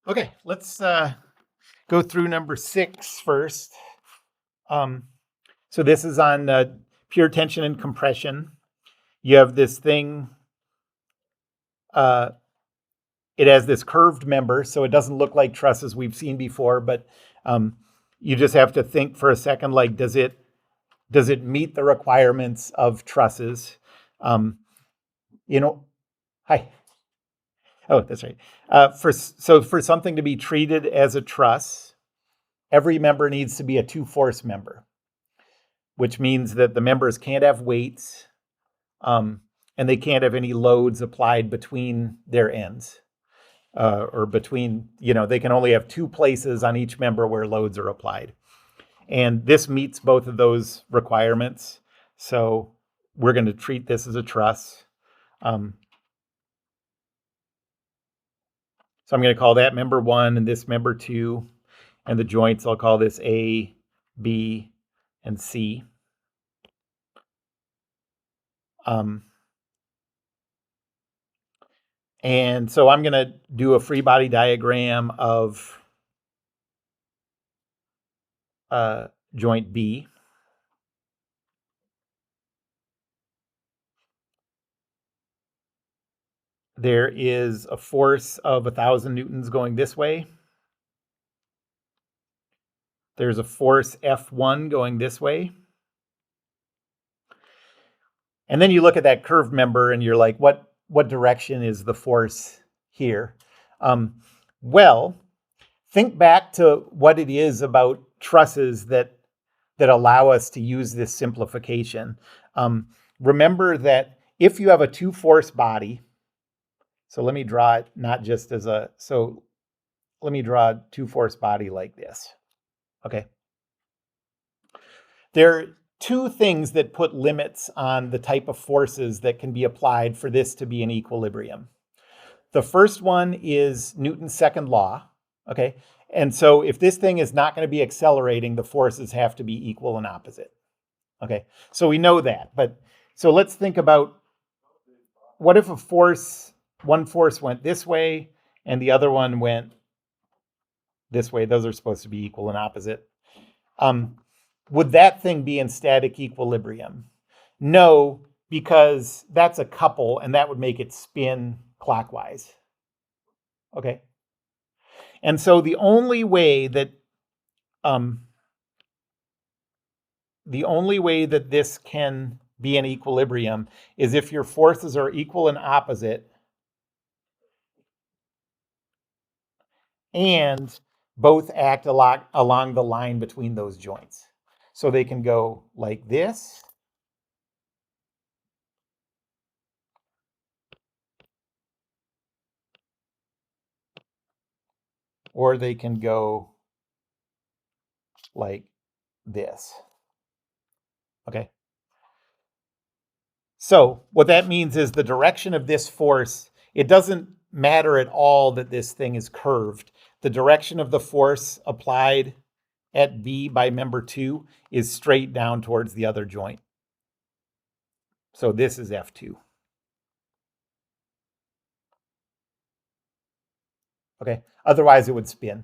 Okay, let's go through number 6 first. So this is on pure tension and compression. You have this thing, uh, it has this curved member, so it doesn't look like trusses we've seen before, but um, you just have to think for a second, like, does it meet the requirements of trusses? Um, you know, hi. Oh, that's right. For something to be treated as a truss, every member needs to be a two-force member, which means that the members can't have weights, and they can't have any loads applied between their ends, or between, they can only have two places on each member where loads are applied. And this meets both of those requirements. So we're going to treat this as a truss. So I'm going to call that member 1 and this member 2. And the joints, I'll call this A, B, and C. And so I'm going to do a free body diagram of joint B. There is a force of 1,000 newtons going this way. There's a force F1 going this way. And then you look at that curved member and you're like, what direction is the force here? Well, think back to what it is about trusses that allow us to use this simplification. Remember that if you have a two-force body, so let me draw it not just as let me draw a two-force body like this. Okay. There are two things that put limits on the type of forces that can be applied for this to be in equilibrium. The first one is Newton's second law. Okay. And so if this thing is not going to be accelerating, the forces have to be equal and opposite. Okay. So we know that. But so let's think about, what if one force went this way and the other one went this way? Those are supposed to be equal and opposite. Would that thing be in static equilibrium? No, because that's a couple and that would make it spin clockwise. Okay. And so the only way that this can be in equilibrium is if your forces are equal and opposite and both act along the line between those joints. So they can go like this, or they can go like this. Okay. So what that means is the direction of this force, it doesn't matter at all that this thing is curved. The direction of the force applied at B by member 2 is straight down towards the other joint. So this is F2. Okay. Otherwise it would spin,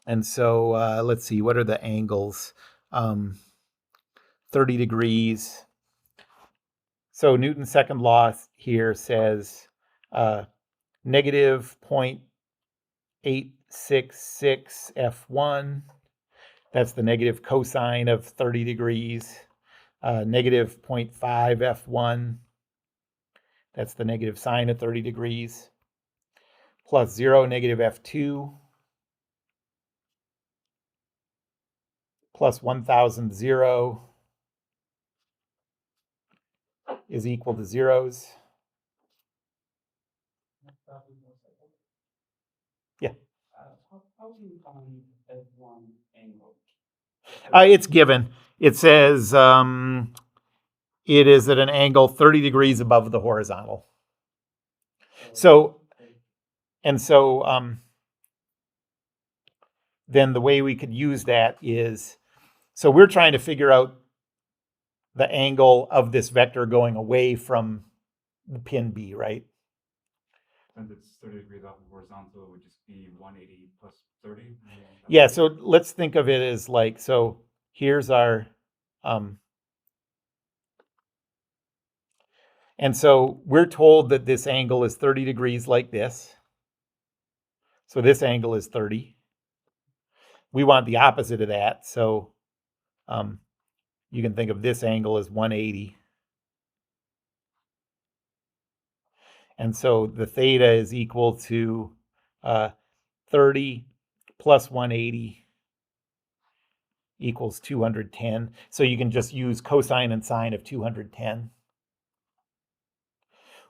And so let's see, what are the angles? 30 degrees. So Newton's second law here says negative 0.866 F1. That's the negative cosine of 30 degrees. Negative 0.5 F1. That's the negative sine of 30 degrees. Plus 0, negative F2. Plus 1,000, 0 is equal to zeros. Yeah. How do you find F1 angle? It's given. It says it is at an angle 30 degrees above the horizontal. So then the way we could use that is, so we're trying to figure out the angle of this vector going away from pin B, right? Since it's 30 degrees off of horizontal, it would just be 180 plus 30. Yeah, so let's think of it as like, so here's our, and so we're told that this angle is 30 degrees like this. So this angle is 30. We want the opposite of that. So you can think of this angle as 180. And so the theta is equal to 30 plus 180 equals 210. So you can just use cosine and sine of 210.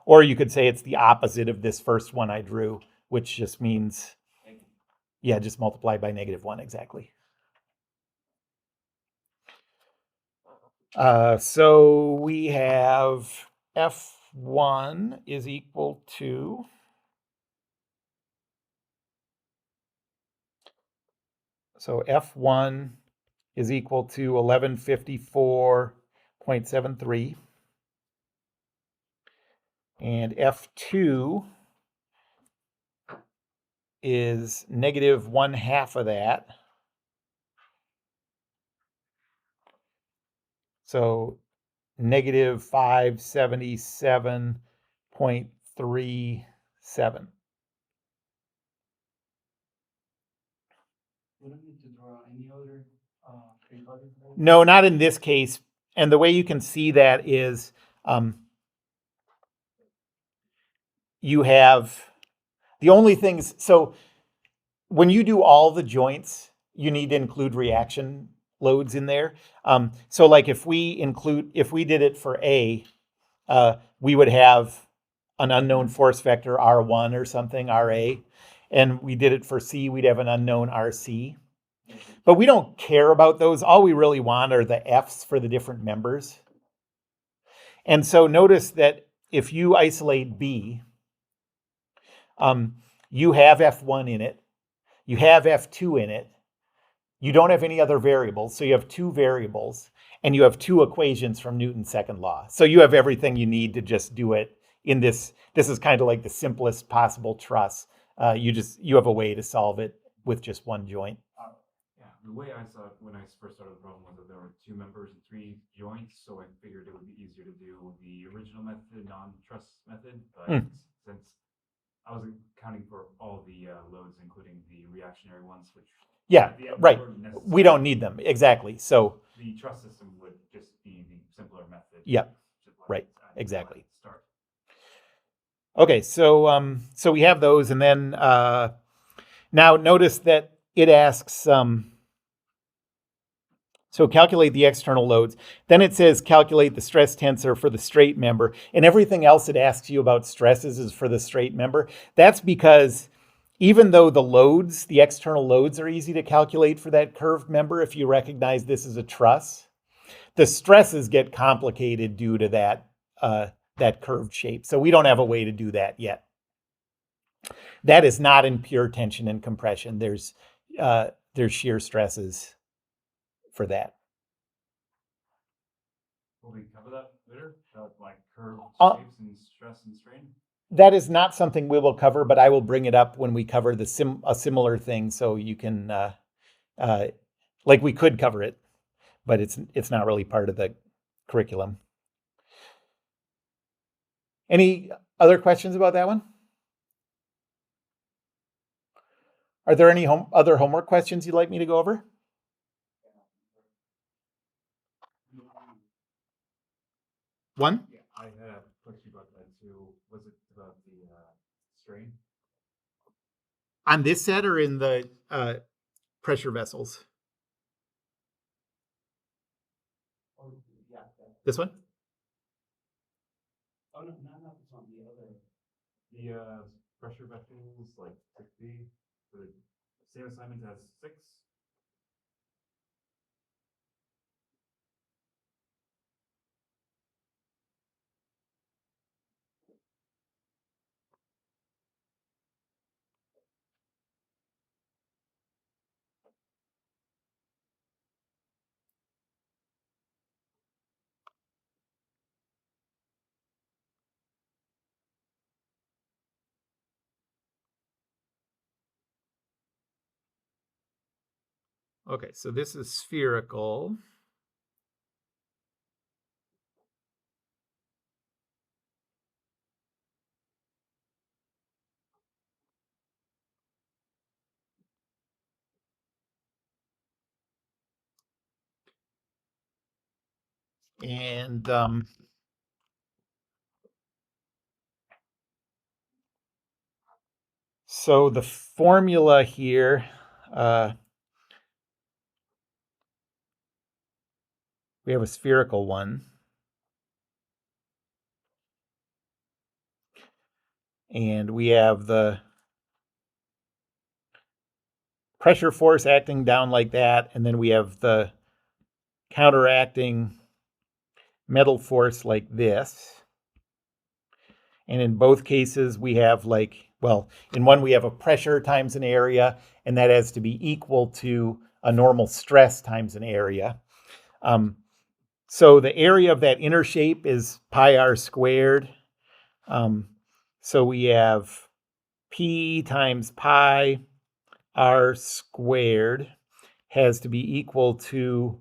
Or you could say it's the opposite of this first one I drew, which just means, yeah, just multiply by -1, exactly. So we have F1 is equal to, so F1 is equal to 1154.73. And F2 is -1/2 of that. So -577.37. We don't need to draw any other values? No, not in this case. And the way you can see that is you have the only things. So when you do all the joints, you need to include reaction loads in there. So like if we did it for A, we would have an unknown force vector R1 or something, RA. And we did it for C, we'd have an unknown RC. But we don't care about those. All we really want are the Fs for the different members. And so notice that if you isolate B, you have F1 in it, you have F2 in it, you don't have any other variables, so you have two variables, and you have two equations from Newton's second law. So you have everything you need to just do it in this. This is kind of like the simplest possible truss. You have a way to solve it with just one joint. Yeah, the way I saw it when I first started the problem was that there were 2 members and 3 joints, so I figured it would be easier to do the original method, non-truss method. But since I was accounting for all the loads, including the reactionary ones, which Yeah, right. weren't necessary. We don't need them, exactly. So The truss system would just be the simpler method. yeah, just right, exactly. Start. Okay, so so we have those, and then now notice that it asks so calculate the external loads. Then it says calculate the stress tensor for the straight member, and everything else it asks you about stresses is for the straight member. That's because even though the loads, the external loads, are easy to calculate for that curved member, if you recognize this as a truss, the stresses get complicated due to that curved shape. So we don't have a way to do that yet. That is not in pure tension and compression. There's shear stresses for that. Will we cover that later? Like curved shapes and stress and strain? That is not something we will cover, but I will bring it up when we cover a similar thing, so you can like we could cover it, but it's not really part of the curriculum. Any other questions about that one? Are there any other homework questions you'd like me to go over? One? Yeah, I had a question about that too. Was it about the strain? On this set or in the pressure vessels? Oh, yeah. This one? Oh, no, not this one. The other. The pressure vessels, like 60, the same assignment as 6. Okay, so this is spherical. And so the formula here, we have a spherical one. And we have the pressure force acting down like that. And then we have the counteracting metal force like this. And in both cases, we have in one, we have a pressure times an area, and that has to be equal to a normal stress times an area. So the area of that inner shape is pi r squared. So we have P times pi r squared has to be equal to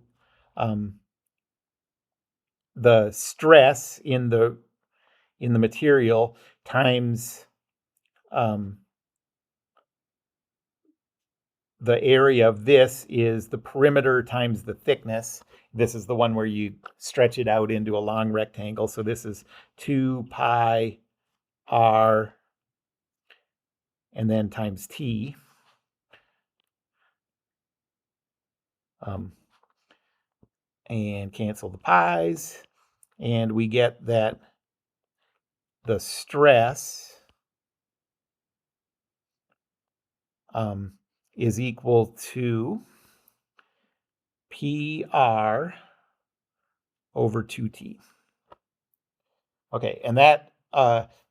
the stress in the material times the area of this is the perimeter times the thickness. This is the one where you stretch it out into a long rectangle. So this is 2 pi r and then times t. And cancel the pi's. And we get that the stress is equal to PR over 2t. Okay, and that,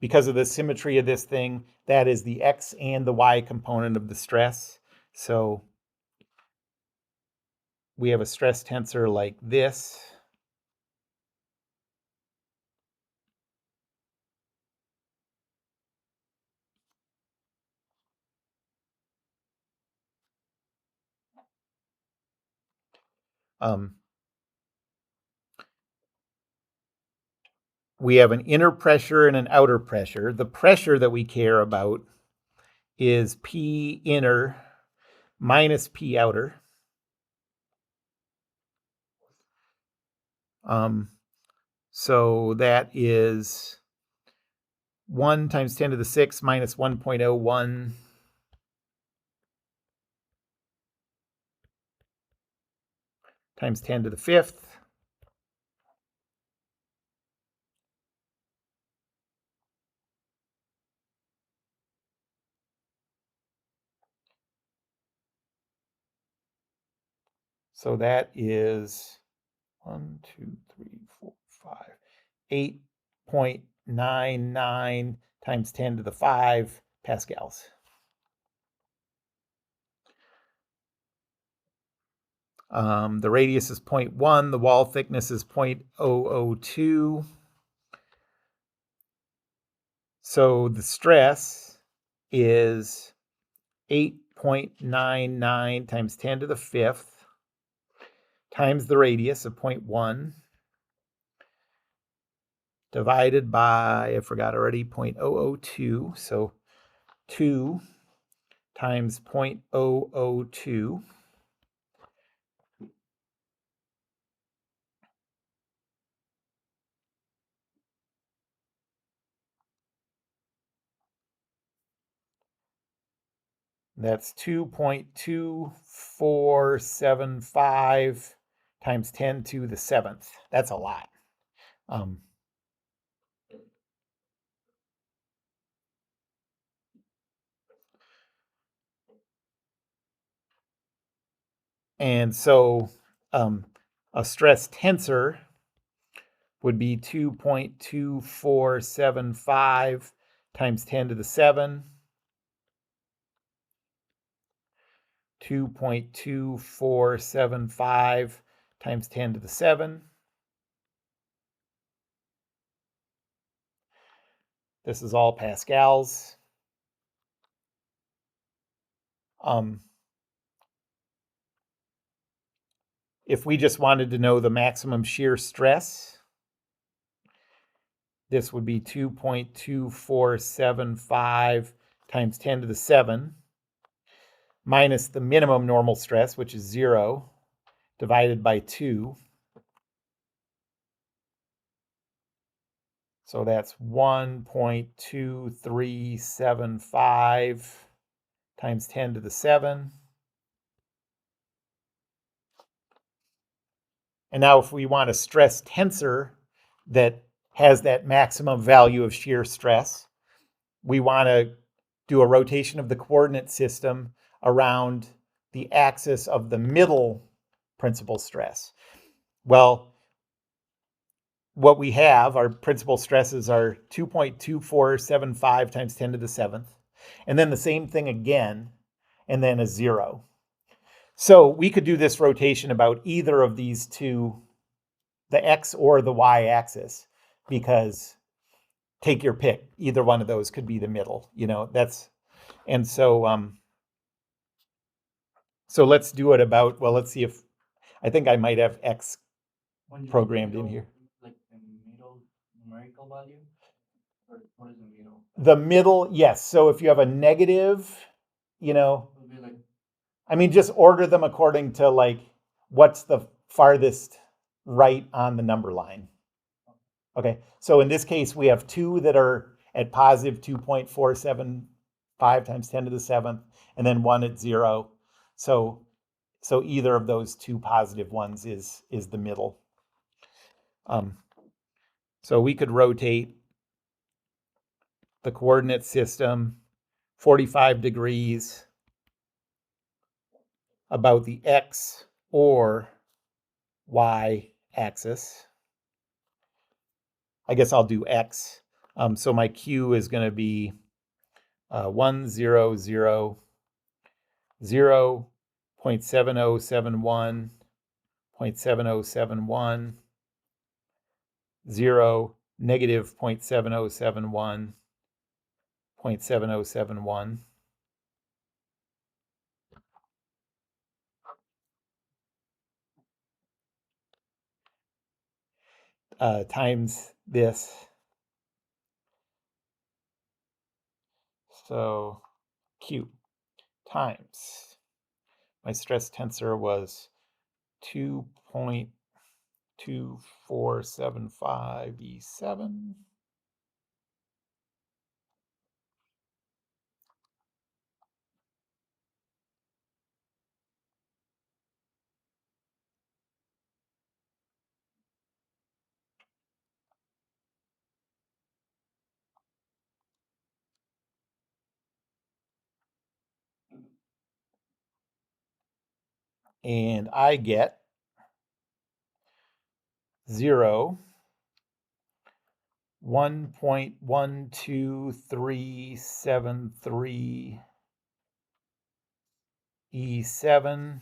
because of the symmetry of this thing, that is the x and the y component of the stress. So we have a stress tensor like this. We have an inner pressure and an outer pressure. The pressure that we care about is P inner minus P outer. So that is 1 times 10 to the 6 minus 1.01 times 10 to the 5th. So that is 1, 2, 3, 4, 5, 8.99 times 10 to the 5 pascals. The radius is 0.1. The wall thickness is 0.002. So the stress is 8.99 times 10 to the 5th times the radius of 0.1 divided by, I forgot already, 0.002. So 2 times 0.002. That's 2.2475 times 10 to the 7th. That's a lot. And so a stress tensor would be 2.2475 times 10 to the 7, 2.2475 times 10 to the 7. This is all pascals. if we just wanted to know the maximum shear stress, this would be 2.2475 times 10 to the 7 minus the minimum normal stress, which is 0, divided by 2. So that's 1.2375 times 10 to the 7. And now if we want a stress tensor that has that maximum value of shear stress, we want to do a rotation of the coordinate system around the axis of the middle principal stress. Well, what we have, our principal stresses are 2.2475 times 10 to the 7th, and then the same thing again, and then a 0. So we could do this rotation about either of these two, the x or the y axis, because take your pick. Either one of those could be the middle, and so let's do it about, well, let's see if, I think I might have x programmed in here. Like the middle numerical value? Or what is the middle? The middle, yes. So if you have a negative, It would be like, I mean, just order them according to like what's the farthest right on the number line. Okay, so in this case, we have two that are at positive 2.475 times 10 to the 7th, and then one at 0. So either of those two positive ones is the middle. So we could rotate the coordinate system 45 degrees about the x or y axis. I guess I'll do x. So my q is going to be 1, 0, 0, 0, 0.7071, 0.7071, 0, negative 0.7071, 0.7071. Times this. So Q times, my stress tensor was 2.2475 E7. And I get 0, 1.12373 E7,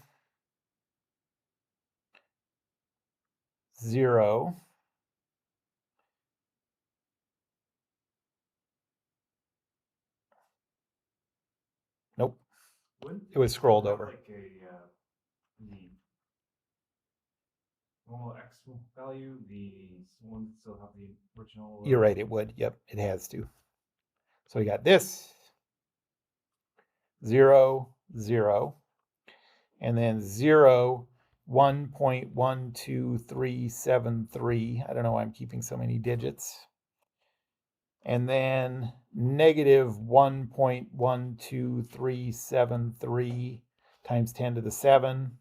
0, nope, it was scrolled over. Like the normal x value, the ones that still have the original. You're right, it would. Yep, it has to. So we got this 0, 0, and then 0, 1.12373. I don't know why I'm keeping so many digits. And then negative 1.12373 times 10 to the 7.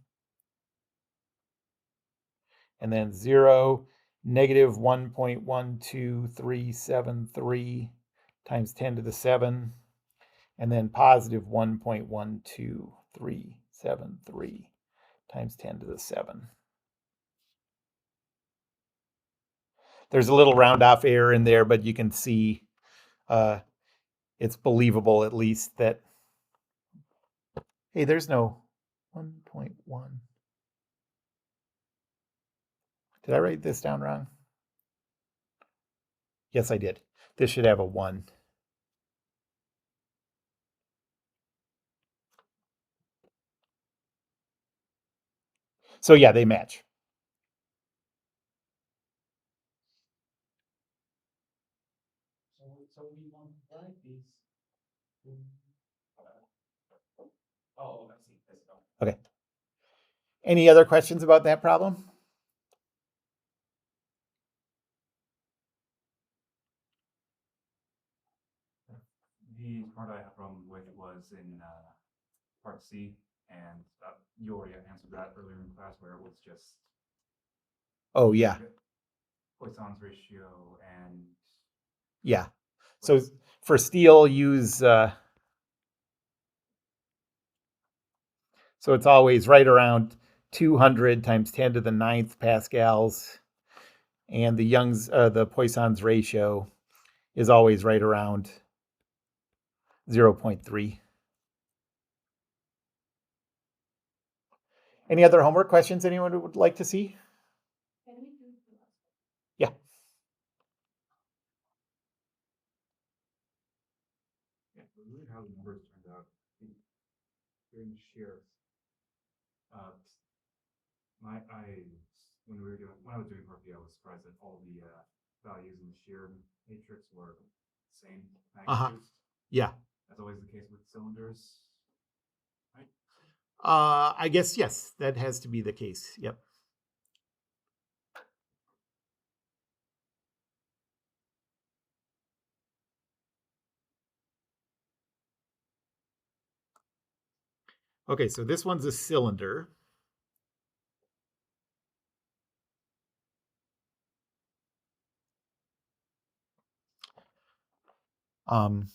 And then 0, negative 1.12373 times 10 to the 7. And then positive 1.12373 times 10 to the 7. There's a little round off error in there, but you can see it's believable at least that, hey, there's no 1.1. Did I write this down wrong? Yes, I did. This should have a 1. So yeah, they match. So we want like this. Oh, I see. I see. Okay. Any other questions about that problem? The part I had a problem with was in part C, and you already answered that earlier in class where it was just Oh yeah, Poisson's ratio and yeah. So for steel, use so it's always right around 200 times 10 to the ninth pascals, and the Poisson's ratio is always right around 0.3. Any other homework questions anyone would like to see? Yeah. yeah, really how the numbers turned out during the shear. My I when we were doing when I was doing RP, I was surprised that all the values in the shear matrix were the same magnitude. Yeah. That's always the case with cylinders, right? I guess yes, that has to be the case. Yep. Okay, so this one's a cylinder. Um,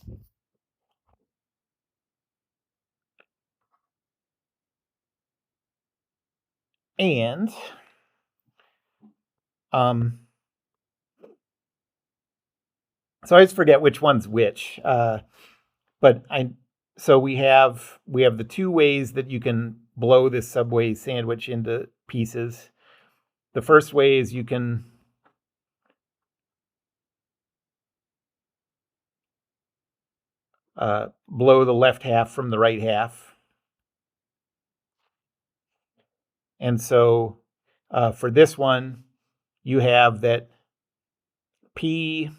and so I always forget which one's which. But we have the two ways that you can blow this Subway sandwich into pieces. The first way is you can blow the left half from the right half. And so for this one, you have that P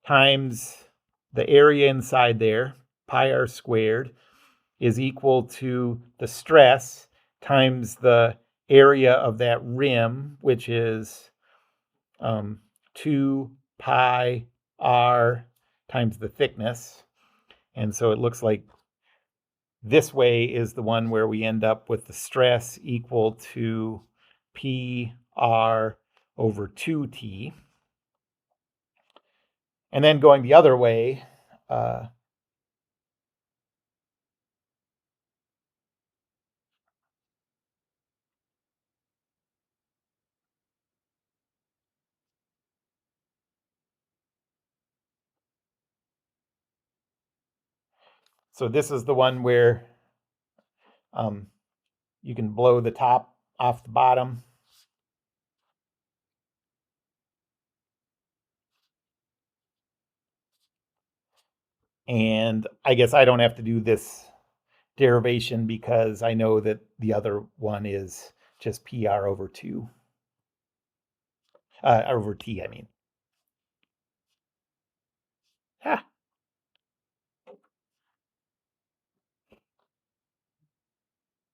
times the area inside there, pi r squared, is equal to the stress times the area of that rim, which is 2 pi r times the thickness. And so it looks like this way is the one where we end up with the stress equal to p r over 2t. And then going the other way, so this is the one where you can blow the top off the bottom. And I guess I don't have to do this derivation because I know that the other one is just PR over 2. Over T, I mean. Ah.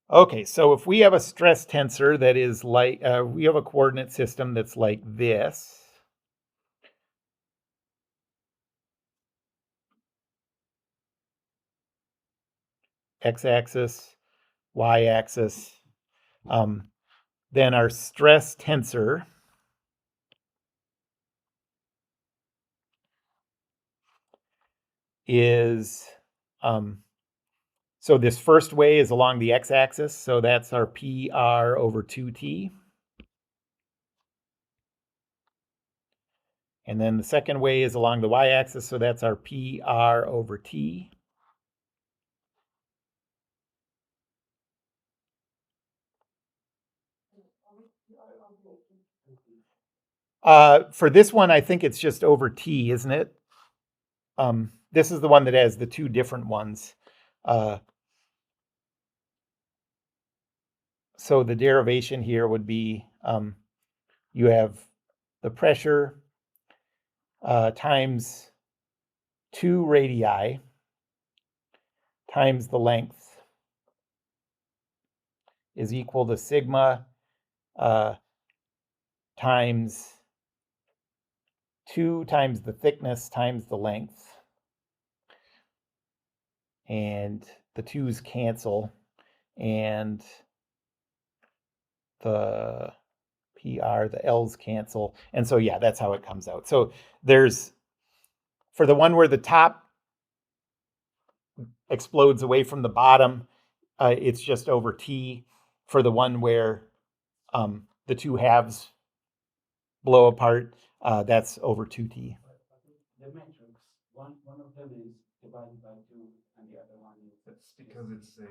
Okay, so if we have a stress tensor that is like, we have a coordinate system that's like this. X-axis, Y-axis. Then our stress tensor is, so this first way is along the x-axis, so that's our PR over 2t. And then the second way is along the y-axis, so that's our PR over t. For this one, I think it's just over t, isn't it? This is the one that has the two different ones. so the derivation here would be you have the pressure times 2 radii times the length is equal to sigma times 2 times the thickness times the length. And the 2's cancel, and the PR, the L's cancel. And so, yeah, that's how it comes out. So there's, for the one where the top explodes away from the bottom, it's just over T. For the one where the two halves blow apart, that's over 2T. The matrix, one of them is divided by 2 and the other one is. That's because it's a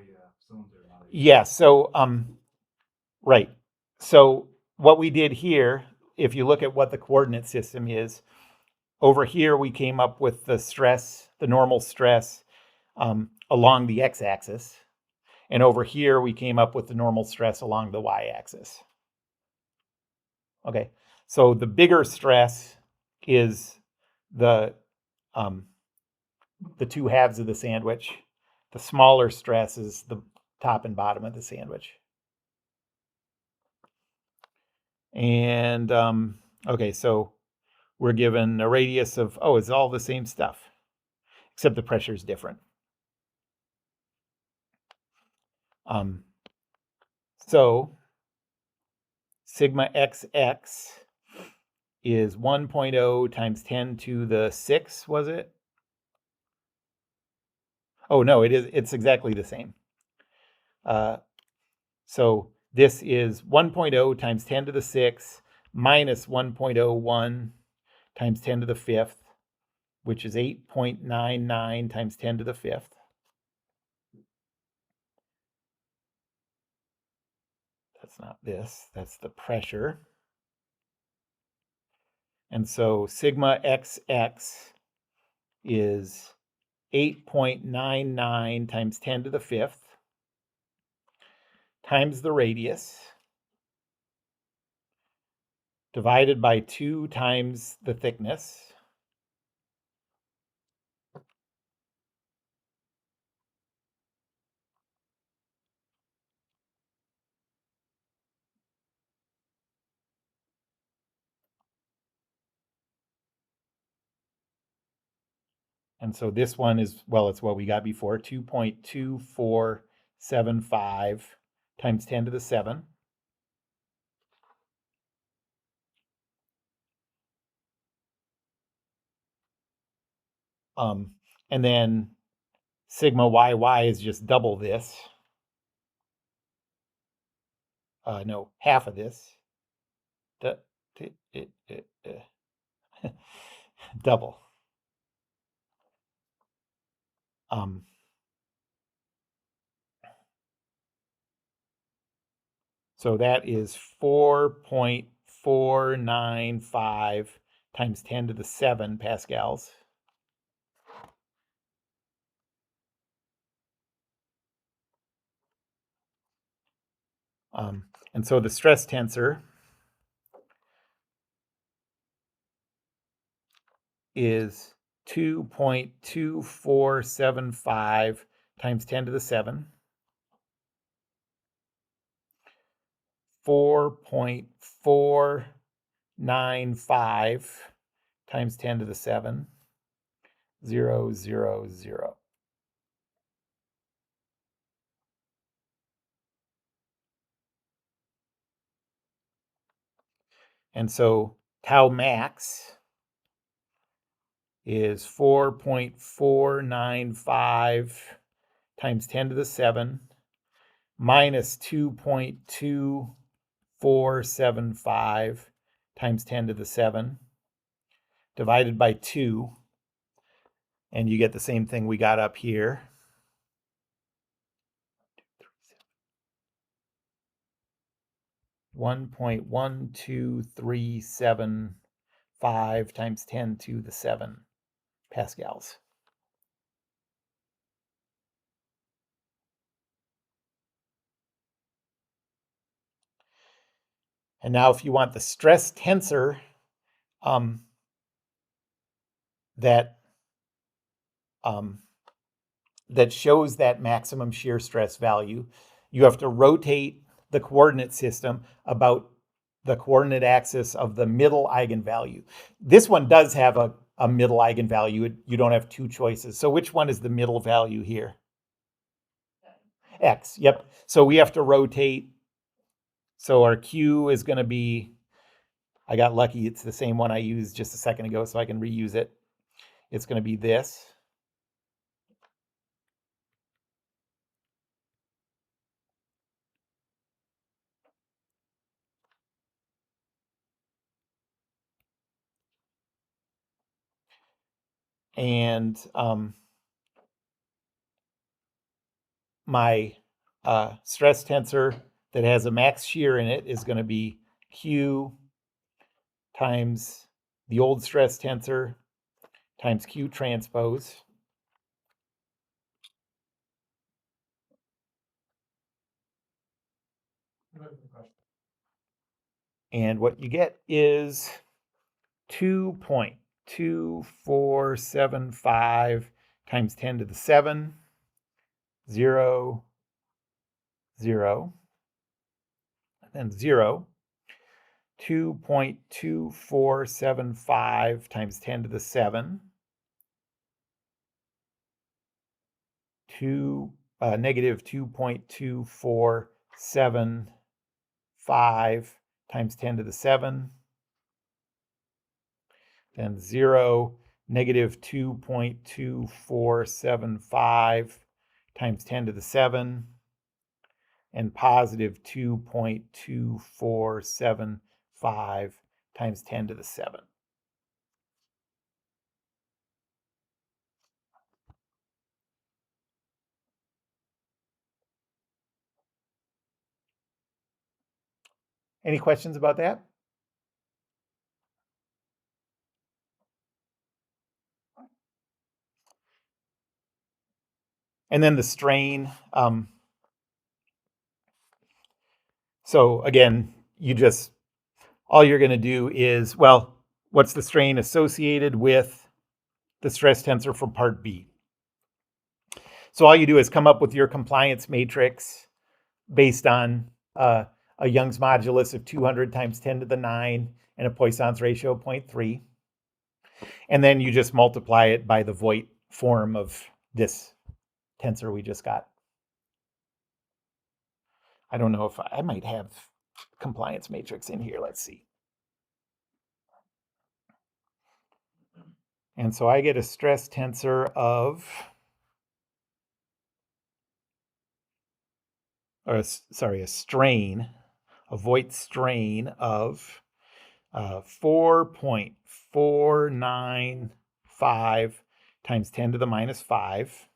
cylinder, not a. Yeah, so, right. So what we did here, if you look at what the coordinate system is, over here we came up with the stress, the normal stress along the x-axis. And over here we came up with the normal stress along the y-axis. Okay, so the bigger stress is the 2 halves of the sandwich. The smaller stress is the top and bottom of the sandwich. And okay, so we're given a radius of, it's all the same stuff, except the pressure is different. So sigma xx is 1.0 times 10 to the 6, was it? Oh, no, it's exactly the same. So this is 1.0 times 10 to the 6 minus 1.01 times 10 to the 5th, which is 8.99 times 10 to the 5th. That's not this, that's the pressure. And so sigma xx is 8.99 times 10 to the 5th times the radius divided by 2 times the thickness. And so this one is, well, it's what we got before, 2.2475 times 10 to the 7. And then sigma yy is just double this. No, half of this. Double. So that is 4.495 times 10 to the 7 pascals. And so the stress tensor is 2.2475 times 10 to the 7. 4.495 times 10 to the 7. 0, 0, 0. And so tau max is 4.495 times 10 to the 7 minus 2.2475 times 10 to the 7 divided by 2. And you get the same thing we got up here. 1.1235 times 10 to the 7 pascals. And now if you want the stress tensor that that shows that maximum shear stress value, you have to rotate the coordinate system about the coordinate axis of the middle eigenvalue. This one does have a middle eigenvalue. You don't have two choices. So which one is the middle value here? X. Yep. So we have to rotate. So our Q is going to be, I got lucky. It's the same one I used just a second ago, so I can reuse it. It's going to be this. And my stress tensor that has a max shear in it is going to be Q times the old stress tensor times Q transpose. And what you get is 2.2475 times 10 to the 7, 0, 0, and then 0. 2.2475 times 10 to the 7, negative 2.2475 times 10 to the 7, then 0, negative 2.2475 times 10 to the 7, and positive 2.2475 times 10 to the 7. Any questions about that? And then the strain. So again, all you're going to do is, well, what's the strain associated with the stress tensor from part B? So all you do is come up with your compliance matrix based on a Young's modulus of 200 times 10 to the 9 and a Poisson's ratio of 0.3. And then you just multiply it by the Voigt form of this tensor we just got. I don't know if I might have compliance matrix in here. Let's see. And so I get a stress tensor of, a strain, a Voigt strain of 4.495 times 10 to the minus 5,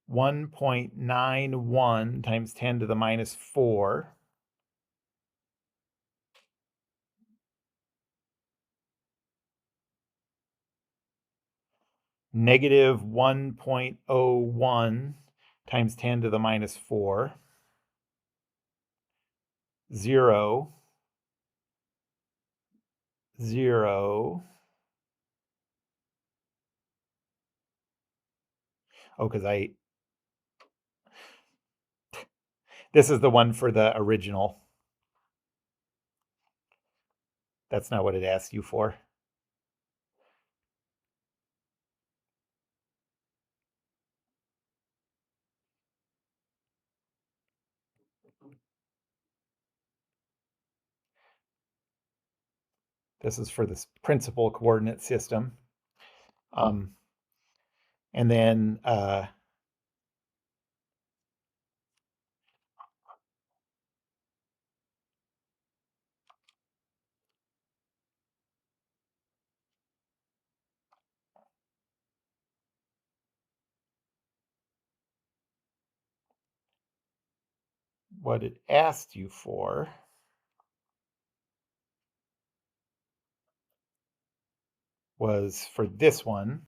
1.91 times 10 to the minus 4, negative 1.01 times 10 to the minus 4, 0, 0. Oh, because this is the one for the original. That's not what it asked you for. This is for this principal coordinate system. And then what it asked you for was for this one.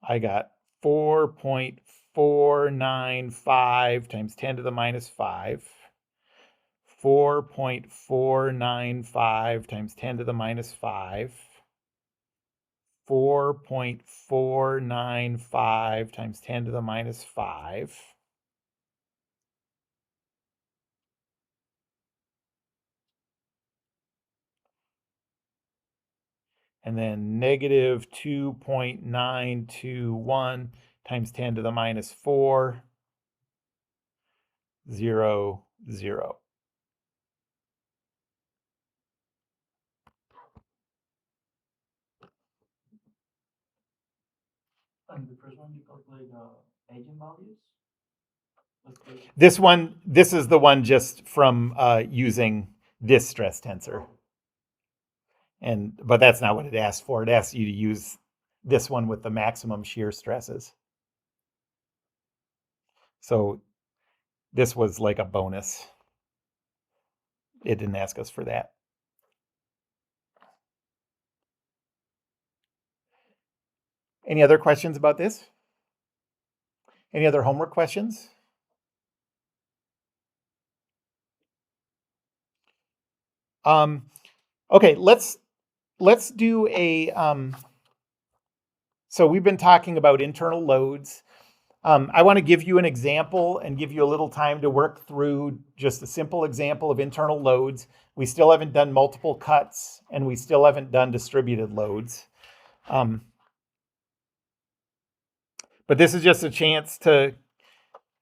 I got 4.495 times 10 to the minus 5. 4.495 times 10 to the minus 5. 4.495 times 10 to the minus 5. And then negative 2.921 times 10 to the minus 4, 0, 0. And the first one you calculate eigenvalues? This is the one just from using this stress tensor. But that's not what it asks for. It asks you to use this one with the maximum shear stresses. So this was like a bonus. It didn't ask us for that. Any other questions about this? Any other homework questions? Okay, let's do a, so we've been talking about internal loads. I want to give you an example and give you a little time to work through just a simple example of internal loads. We still haven't done multiple cuts, and we still haven't done distributed loads. But this is just a chance to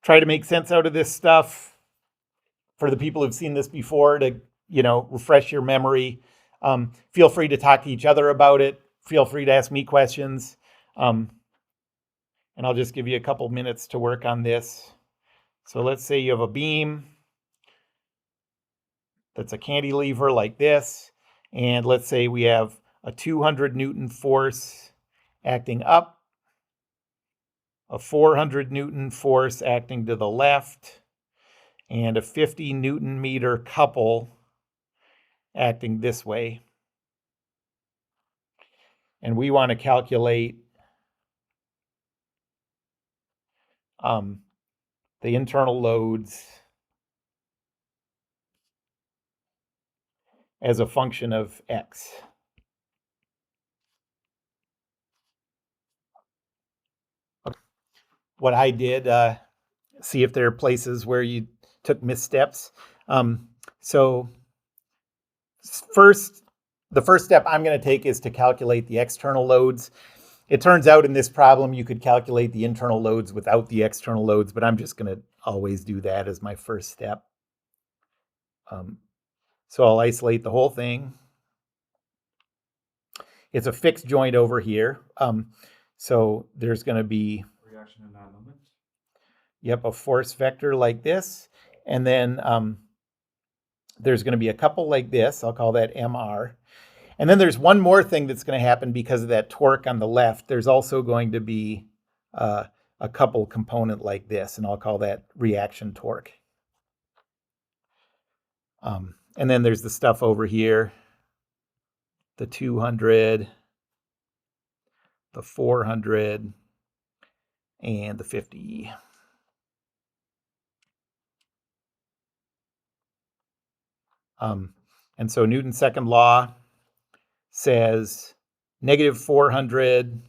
try to make sense out of this stuff for the people who've seen this before, to, refresh your memory. Feel free to talk to each other about it. Feel free to ask me questions. And I'll just give you a couple minutes to work on this. So let's say you have a beam that's a cantilever like this. And let's say we have a 200 Newton force acting up, a 400 Newton force acting to the left, and a 50 Newton meter couple acting this way. And we want to calculate the internal loads as a function of x. What I did, see if there are places where you took missteps. So the first step I'm going to take is to calculate the external loads. It turns out in this problem, you could calculate the internal loads without the external loads, but I'm just going to always do that as my first step. So I'll isolate the whole thing. It's a fixed joint over here. So there's going to be reaction in that moment. Yep, a force vector like this. And then there's going to be a couple like this. I'll call that MR. And then there's one more thing that's going to happen because of that torque on the left. There's also going to be a couple component like this, and I'll call that reaction torque. And then there's the stuff over here, the 200, the 400, and the 50. And so Newton's second law says negative 400,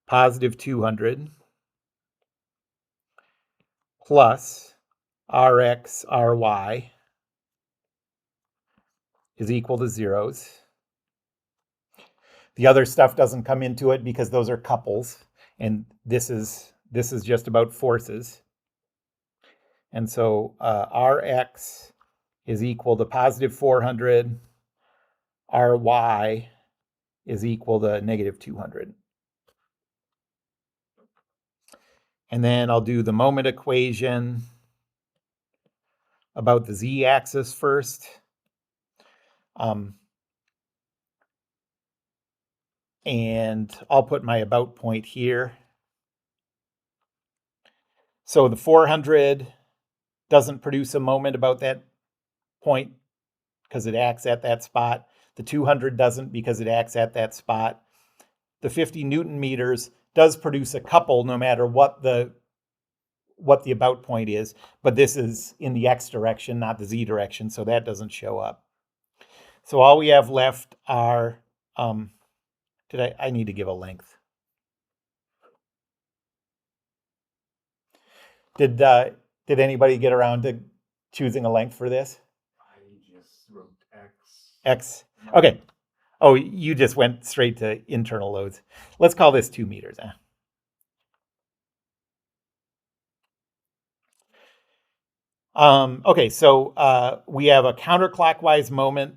positive 200, plus Rx, Ry is equal to zeros. The other stuff doesn't come into it because those are couples, and this is just about forces. And so Rx is equal to positive 400, Ry is equal to negative 200. And then I'll do the moment equation about the z-axis first. And I'll put my about point here. So the 400 doesn't produce a moment about that point because it acts at that spot. The 200 doesn't because it acts at that spot. The 50 Newton meters does produce a couple no matter what the about point is, but this is in the x direction, not the z direction, so that doesn't show up. So all we have left are, I need to give a length. Did anybody get around to choosing a length for this? I just wrote X. X. Okay. Oh, you just went straight to internal loads. Let's call this 2 meters. Okay, so we have a counterclockwise moment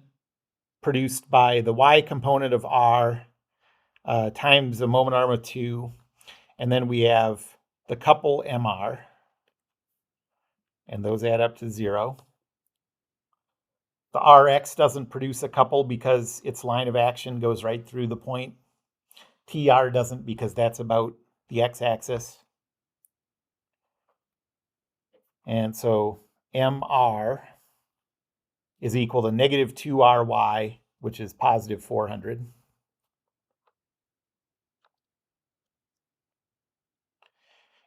produced by the y component of r times the moment arm of 2, and then we have the couple mr, and those add up to 0. The Rx doesn't produce a couple because its line of action goes right through the point. TR doesn't because that's about the x-axis. And so MR is equal to negative 2RY, which is positive 400.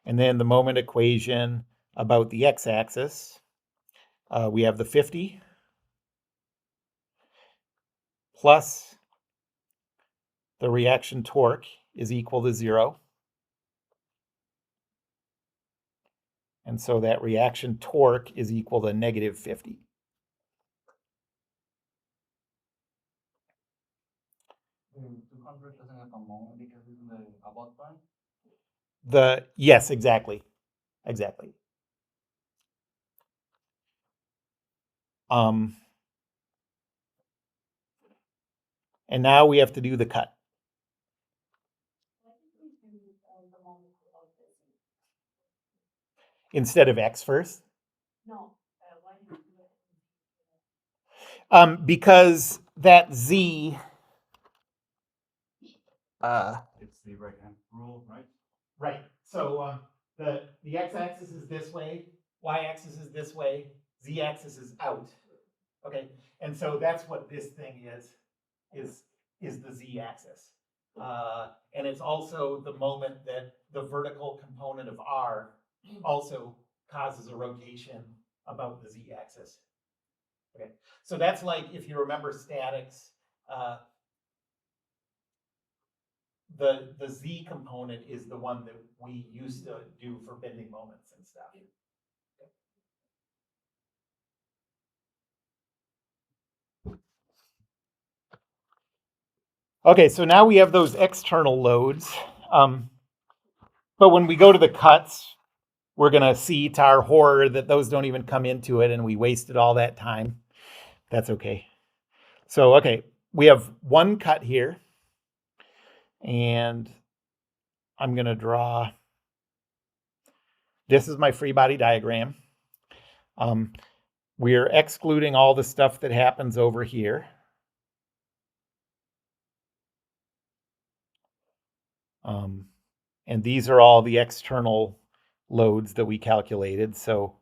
And then the moment equation about the x-axis, we have the 50 plus the reaction torque is equal to 0. And so that reaction torque is equal to negative 50. The 200 doesn't have a moment because it's in the about point? Yes, exactly. Exactly. And now we have to do the cut. Instead of x first? No. Why do you do it? Because that z. It's the right-hand rule, right? Right. So the x-axis is this way, y-axis is this way, z-axis is out. Okay, and so that's what this thing is the z-axis. And it's also the moment that the vertical component of r also causes a rotation about the z-axis. Okay, so that's like, if you remember statics, the z component is the one that we used to do for bending moments and stuff. Okay, so now we have those external loads. But when we go to the cuts, we're going to see to our horror that those don't even come into it, and we wasted all that time. That's okay. So, okay, we have one cut here, and I'm going to draw. This is my free body diagram. We're excluding all the stuff that happens over here. And these are all the external loads that we calculated. So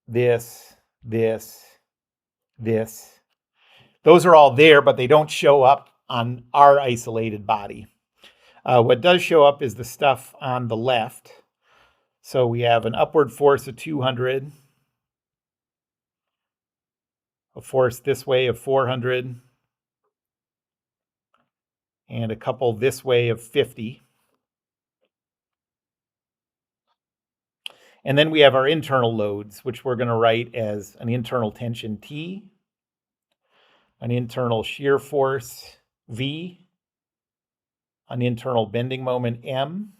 this, those are all there, but they don't show up on our isolated body. What does show up is the stuff on the left. So we have an upward force of 200, a force this way of 400, and a couple this way of 50. And then we have our internal loads, which we're going to write as an internal tension T, an internal shear force V, an internal bending moment M,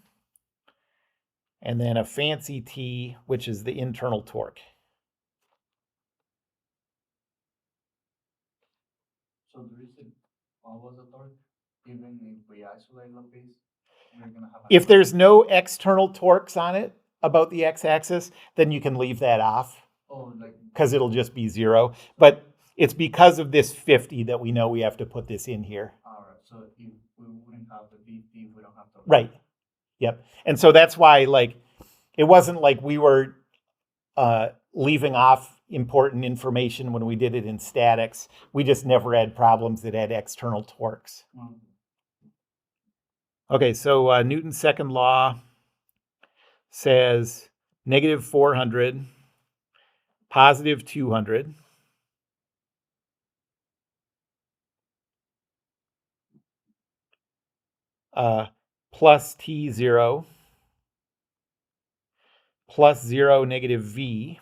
and then a fancy T, which is the internal torque. So there is what was the torque? Even if we isolate the piece, we're gonna have. If there's no external torques on it about the x-axis, then you can leave that off. Oh, like, because it'll just be 0. But it's because of this 50 that we know we have to put this in here. all right. So if we wouldn't have the BT, we don't have the. Right. Yep. And so that's why, like, it wasn't like we were leaving off important information when we did it in statics. We just never had problems that had external torques. Mm. Okay, so Newton's second law says negative 400, positive 200, plus T0, plus 0 negative V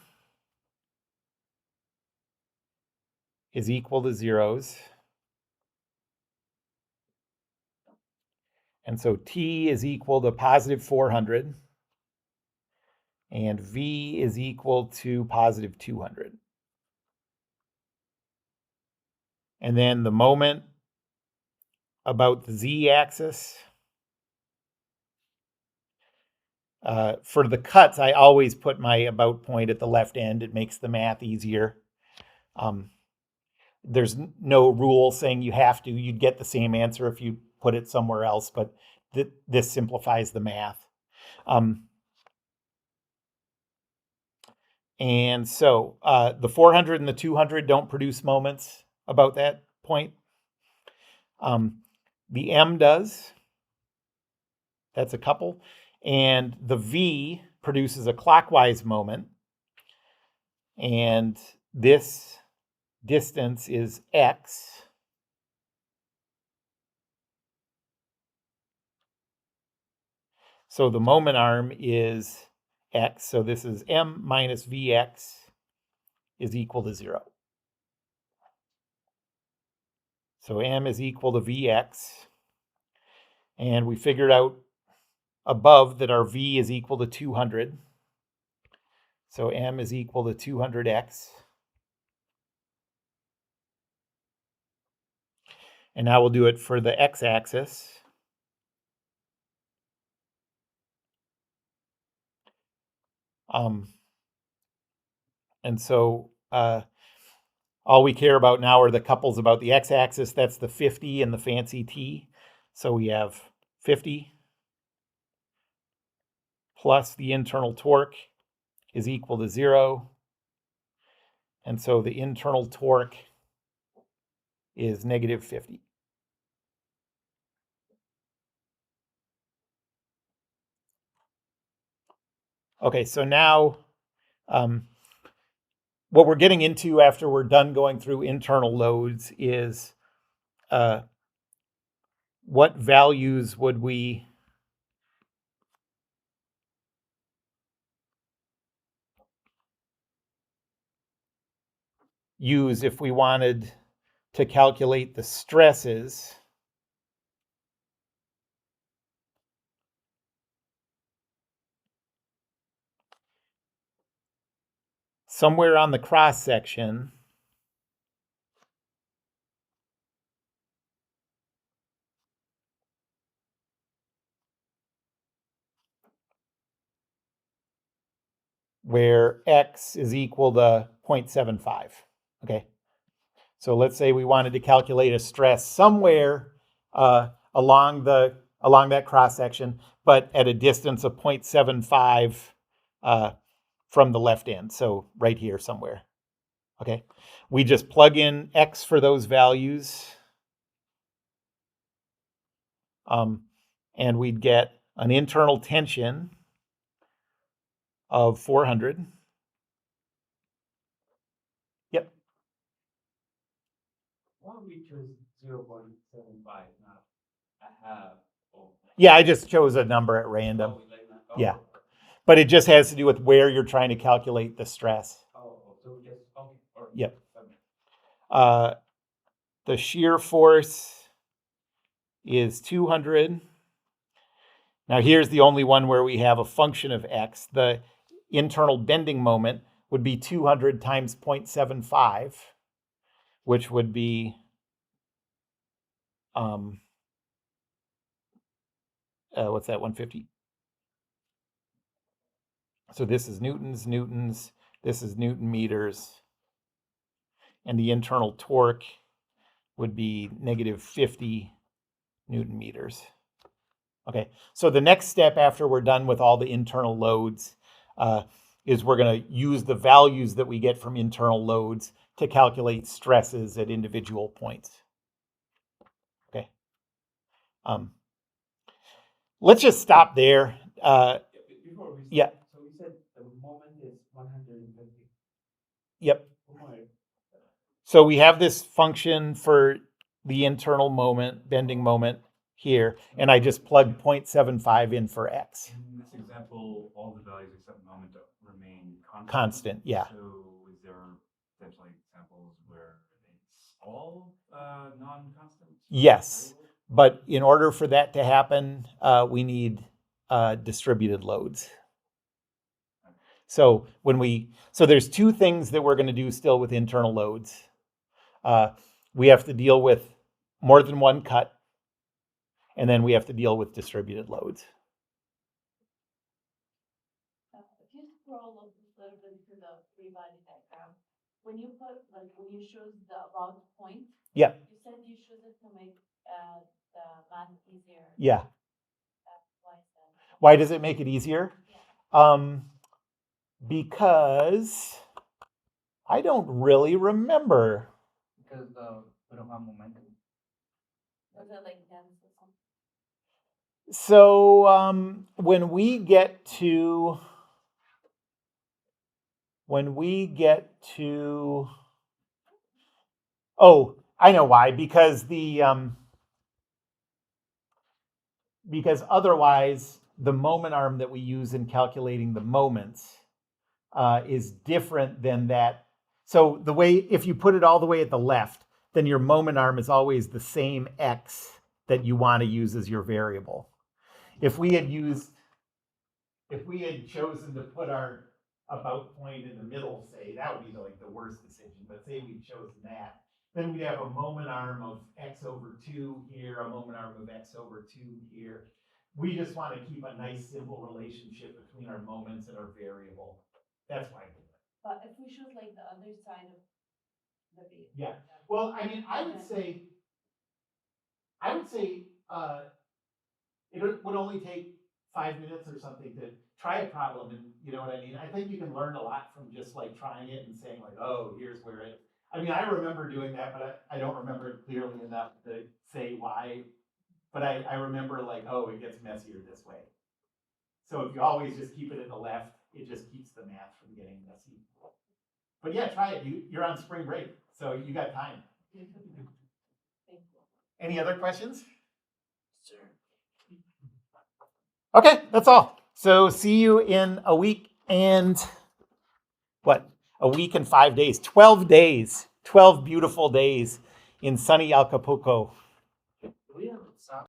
is equal to zeros. And so T is equal to positive 400, and V is equal to positive 200. And then the moment about the Z-axis, for the cuts, I always put my about point at the left end. It makes the math easier. There's no rule saying you have to. You'd get the same answer if you put it somewhere else, but this simplifies the math. And so the 400 and the 200 don't produce moments about that point. The M does. That's a couple. And the V produces a clockwise moment. And this distance is X. So the moment arm is X. So this is M minus Vx is equal to 0. So M is equal to Vx. And we figured out above that our V is equal to 200. So M is equal to 200x. And now we'll do it for the x-axis. And so all we care about now are the couples about the x-axis. That's the 50 and the fancy t. So we have 50 plus the internal torque is equal to 0. And so the internal torque is negative 50. Okay, so now what we're getting into after we're done going through internal loads is what values would we use if we wanted to calculate the stresses somewhere on the cross section where x is equal to 0.75. Okay, so let's say we wanted to calculate a stress somewhere along that cross section, but at a distance of 0.75 from the left end. So right here somewhere. Okay, we just plug in x for those values, and we'd get an internal tension of 400. Yep. Why don't we choose 0.75, not a half? Yeah, I just chose a number at random. Yeah. But it just has to do with where you're trying to calculate the stress. So we just, okay. Yep. The shear force is 200. Now here's the only one where we have a function of x. The internal bending moment would be 200 times 0.75, which would be what's that, 150? So this is newtons, this is Newton meters, and the internal torque would be negative 50 Newton meters. Okay, so the next step after we're done with all the internal loads is we're going to use the values that we get from internal loads to calculate stresses at individual points. Okay. let's just stop there. Before we Yeah. start, so we said the moment is 150. Yep. So we have this function for the internal moment, bending moment here, and I just plugged 0.75 in for x. In this example, all the values except moment remain constant. Constant, yeah. So is there potentially examples where it's all non-constant? Yes, but in order for that to happen, we need distributed loads. So there's two things that we're going to do still with internal loads. We have to deal with more than one cut, and then we have to deal with distributed loads. If you scroll a little bit to the free body diagram, when you choose the about point, Yeah. you said you choose it to make the math easier. Yeah. Why is that? Why does it make it easier? Because I don't really remember. Because we don't have momentum. Was it like dense or something? So when we get to oh, I know why, because because otherwise the moment arm that we use in calculating the moments is different than that. So the way, if you put it all the way at the left, then your moment arm is always the same x that you want to use as your variable. If we had chosen to put our about point in the middle, say, that would be like the worst decision, but say we'd chosen that, then we'd have a moment arm of x over 2 here, a moment arm of x over 2 here. We just want to keep a nice simple relationship between our moments and our variable. That's why I do it. But if we choose like the other side of the beat. Yeah. Well, I mean, I would say it would only take 5 minutes or something to try a problem, and you know what I mean? I think you can learn a lot from just like trying it and saying like, oh, here's where it, I mean, I remember doing that, but I don't remember it clearly enough to say why, but I remember like, oh, it gets messier this way. So if you always just keep it at the left, it just keeps the math from getting messy. But yeah, try it. You're on spring break, so you got time. Thank you. Any other questions? Sure. Okay, that's all. So see you in a week and what? A week and 5 days. 12 days. 12 beautiful days in sunny Acapulco. Do we have